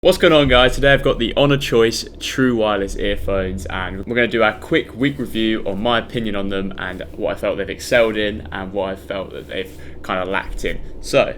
What's going on, guys? Today I've got the Honor Choice True Wireless earphones, and we're going to do a quick week review on my opinion on them and what I felt they've excelled in and what I felt that they've kind of lacked in. So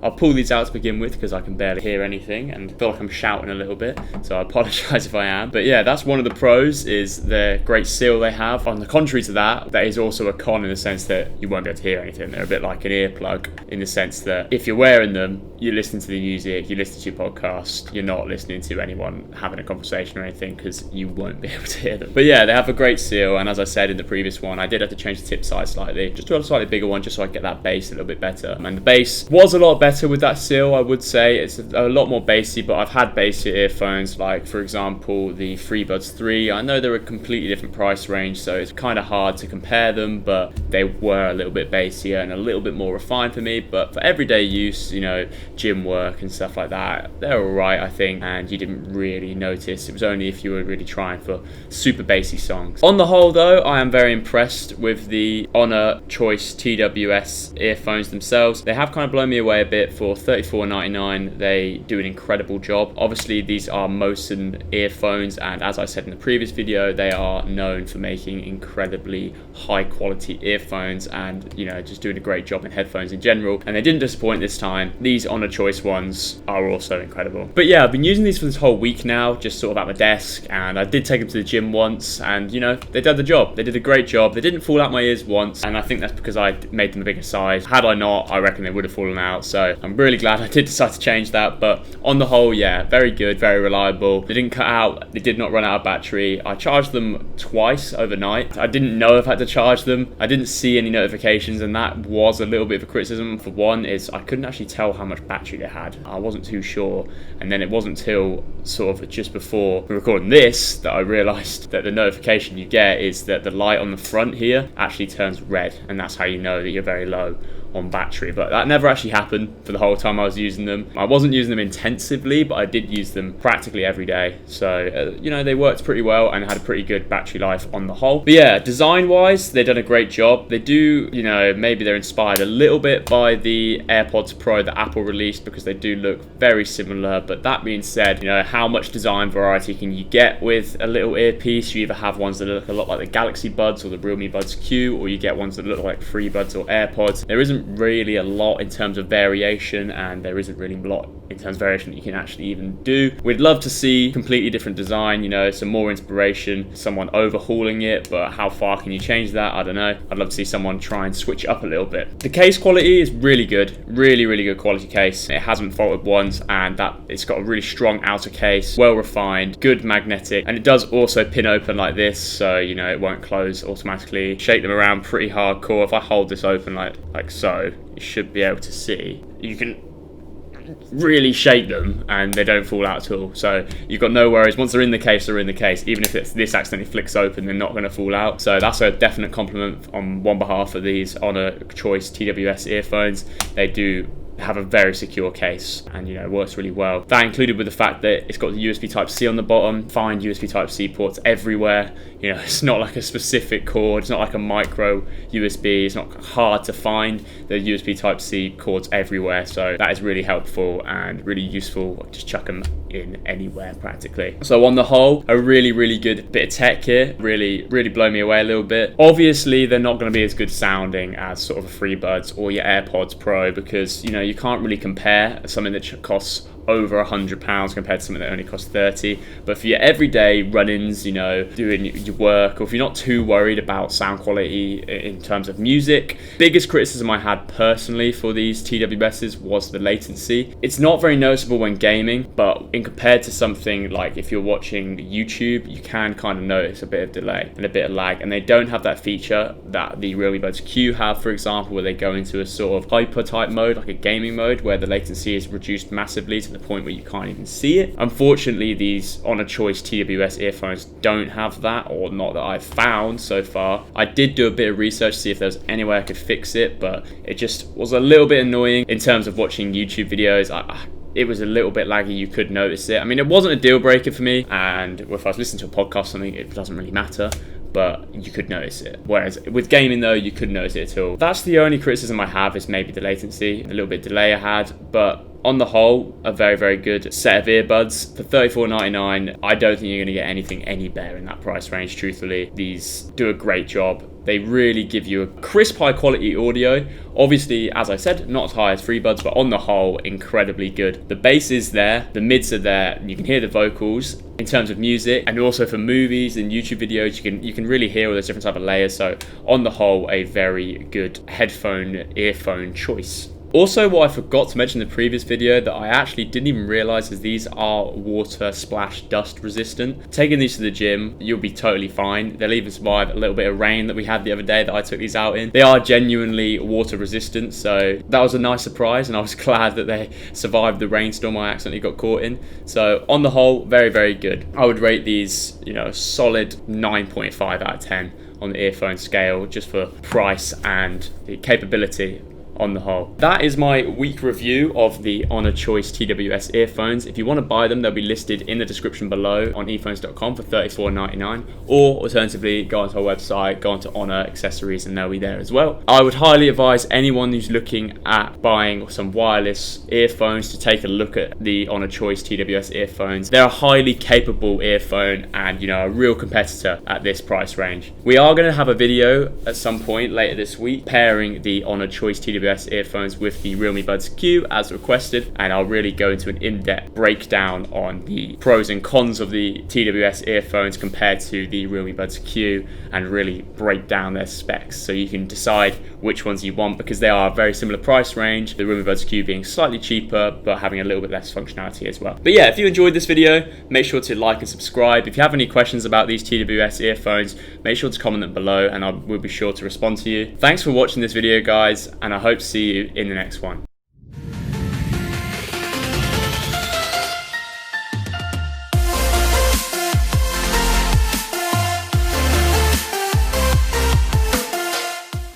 I'll pull these out to begin with because I can barely hear anything and feel like I'm shouting a little bit, so I apologise if I am. But yeah, that's one of the pros, is the great seal they have. On the contrary to that, that is also a con in the sense that you won't be able to hear anything. They're a bit like an earplug in the sense that if you're wearing them, you're listening to the music, you listen to your podcast, you're not listening to anyone having a conversation or anything because you won't be able to hear them. But yeah, they have a great seal, and as I said in the previous one, I did have to change the tip size slightly, just to a slightly bigger one just so I get that bass a little bit better. And the bass was a lot better with that seal, I would say. It's a lot more bassy, but I've had bassier earphones, like for example the FreeBuds 3. I know they're a completely different price range, so it's kind of hard to compare them, but they were a little bit bassier and a little bit more refined for me. But for everyday use, you know, gym work and stuff like that, they're alright, I think, and you didn't really notice. It was only if you were really trying for super bassy songs. On the whole though, I am very impressed with the Honor Choice TWS earphones themselves. They have kind of blown me away a bit. For $34.99, they do an incredible job. Obviously these are Mosin earphones, and as I said in the previous video, they are known for making incredibly high quality earphones and, you know, just doing a great job in headphones in general, and they didn't disappoint this time. These Honor Choice ones are also incredible. But yeah, I've been using these for this whole week now, just sort of at my desk, and I did take them to the gym once, and you know, they did the job. They did a great job. They didn't fall out my ears once, and I think that's because I made them a bigger size. Had I not, I reckon they would have fallen out, so I'm really glad I did decide to change that. But on the whole, yeah, very good, very reliable. They didn't cut out, they did not run out of battery. I charged them twice overnight. I didn't know if I had to charge them. I didn't see any notifications, and that was a little bit of a criticism. For one, is I couldn't actually tell how much battery they had. I wasn't too sure, and then it wasn't till sort of just before recording this that I realised that the notification you get is that the light on the front here actually turns red, and that's how you know that you're very low on battery. But that never actually happened for the whole time I was using them. I wasn't using them intensively, but I did use them practically every day, so you know, they worked pretty well and had a pretty good battery life on the whole. But yeah, design wise, they've done a great job. They do, you know, maybe they're inspired a little bit by the AirPods Pro that Apple released, because they do look very similar. But that being said, you know, how much design variety can you get with a little earpiece? You either have ones that look a lot like the Galaxy Buds or the realme Buds Q, or you get ones that look like FreeBuds or AirPods. There isn't really a lot in terms of variation, and there isn't really a lot in terms of variation that you can actually even do. We'd love to see completely different design, you know, some more inspiration, someone overhauling it, but how far can you change that? I don't know. I'd love to see someone try and switch it up a little bit. The case quality is really good, really good quality case. It hasn't faltered once, and that it's got a really strong outer case, well refined, good magnetic, and it does also pin open like this, so you know, it won't close automatically. Shake them around pretty hardcore. If I hold this open like so, you should be able to see, you can really shake them and they don't fall out at all, so you've got no worries. Once they're in the case, they're in the case. Even if this accidentally flicks open, they're not going to fall out. So that's a definite compliment on one behalf of these Honor Choice TWS earphones. They do have a very secure case, and you know, it works really well. That included with the fact that it's got the USB Type-C on the bottom. Find USB Type-C ports everywhere. You know, it's not like a specific cord, it's not like a micro USB, it's not hard to find. The USB Type-C cords everywhere, so that is really helpful and really useful. Just chuck them in anywhere practically. So on the whole, a really good bit of tech here. Really blow me away a little bit. Obviously they're not going to be as good sounding as sort of a FreeBuds or your AirPods Pro, because you know, you can't really compare something that costs over £100 compared to something that only costs 30. But for your everyday run-ins, you know, doing your work, or if you're not too worried about sound quality in terms of music, biggest criticism I had personally for these TWS's was the latency. It's not very noticeable when gaming, but in compared to something like if you're watching YouTube, you can kind of notice a bit of delay and a bit of lag, and they don't have that feature that the realme Buds Q have, for example, where they go into a sort of hyper type mode, like a gaming mode, where the latency is reduced massively to the point where you can't even see it. Unfortunately, these Honor Choice TWS earphones don't have that, or not that I've found so far. I did do a bit of research to see if there was any way I could fix it, but it just was a little bit annoying in terms of watching YouTube videos. It was a little bit laggy, you could notice it. I mean, it wasn't a deal breaker for me, and if I was listening to a podcast or something, it doesn't really matter. but you could notice it. Whereas with gaming though, you couldn't notice it at all. That's the only criticism I have, is maybe the latency, a little bit delay I had, but on the whole, a very, very good set of earbuds. For $34.99, I don't think you're going to get anything any better in that price range, truthfully. These do a great job. They really give you a crisp, high quality audio. Obviously, as I said, not as high as FreeBuds, but on the whole, incredibly good. The bass is there, the mids are there, and you can hear the vocals in terms of music, and also for movies and YouTube videos, you can really hear all those different type of layers. So on the whole, a very good earphone choice. Also, what I forgot to mention in the previous video that I actually didn't even realize is these are water splash dust resistant. Taking these to the gym, you'll be totally fine. They'll even survive a little bit of rain that we had the other day that I took these out in. They are genuinely water resistant, so that was a nice surprise, and I was glad that they survived the rainstorm I accidentally got caught in. So on the whole, very, very good. I would rate these, a solid 9.5 out of 10 on the earphone scale, just for price and the capability on the whole. That is my week review of the Honor Choice TWS earphones. If you want to buy them, they'll be listed in the description below on eFones.com for $34.99, or alternatively, go onto our website, go onto Honor Accessories, and they'll be there as well. I would highly advise anyone who's looking at buying some wireless earphones to take a look at the Honor Choice TWS earphones. They're a highly capable earphone and, a real competitor at this price range. We are going to have a video at some point later this week pairing the Honor Choice TWS earphones with the Realme Buds Q as requested, and I'll really go into an in-depth breakdown on the pros and cons of the TWS earphones compared to the Realme Buds Q, and really break down their specs so you can decide which ones you want, because they are a very similar price range, the Realme Buds Q being slightly cheaper but having a little bit less functionality as well. But yeah, if you enjoyed this video, make sure to like and subscribe. If you have any questions about these TWS earphones, make sure to comment them below and I will be sure to respond to you. Thanks for watching this video, guys, and I hope to see you in the next one.